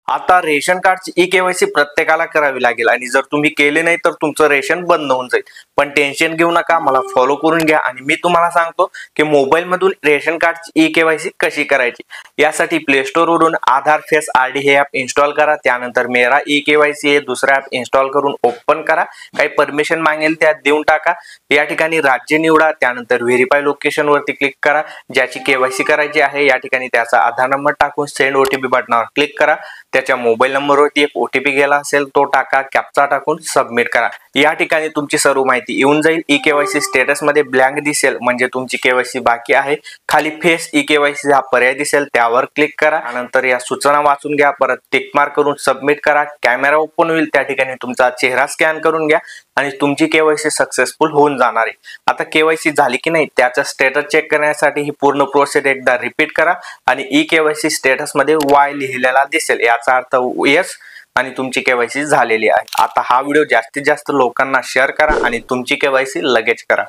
आता रेशन कार्डची ई-केवायसी प्रत्येकाला करावी लागेल आणि जर तुम्ही केले नाही तर तुमचं रेशन बंद होऊन जाईल। पण टेन्शन घेऊ नका, मला फॉलो करून घ्या आणि मी तुम्हाला सांगतो की मोबाईल मधून रेशन कार्डची ई-केवायसी कशी करायची। यासाठी प्ले स्टोर वरून आधार फेस आरडी हे ॲप इन्स्टॉल करा। त्यानंतर मेरा ई-केवायसी हे दुसरा ॲप इन्स्टॉल करून ओपन करा। काही परमिशन मागेल त्यात देऊन टाका। या ठिकाणी राज्य निवडा, त्यानंतर व्हेरीफाय लोकेशन वरती क्लिक करा। ज्याची केवायसी करायची आहे या ठिकाणी त्याचा आधार नंबर टाकून सेंड ओटीपी बटनावर क्लिक करा। त्याच्या मोबाईल नंबरवरती एक ओटीपी गेला असेल तो टाका, कॅप्चा टाकून सबमिट करा। या ठिकाणी तुमची सर्व माहिती येऊन जाईल। ई-केवायसी स्टेटस मध्ये ब्लँक दिसेल म्हणजे तुमची केवायसी बाकी आहे। खाली फेस ई-केवायसी हा पर्याय दिसेल त्यावर क्लिक करा। त्यानंतर या सूचना वाचून घ्या, परत टिक मार्क करून सबमिट करा। कॅमेरा ओपन होईल, त्या ठिकाणी तुमचा चेहरा स्कॅन करून घ्या आणि तुमची केवायसी सक्सेसफुल होऊन जाणार आहे। आता केवायसी झाली की नाही त्याचा स्टेटस चेक करण्यासाठी ही पूर्ण प्रोसेस एकदा रिपीट करा आणि ई-केवायसी स्टेटस मध्ये वाय लिहिलेला दिसेल, याचा अर्थ येस आणि तुमची केवायसी झालेली आहे। आता हा व्हिडिओ जास्तीत जास्त लोकांना शेअर करा आणि तुमची केवायसी लगेच करा।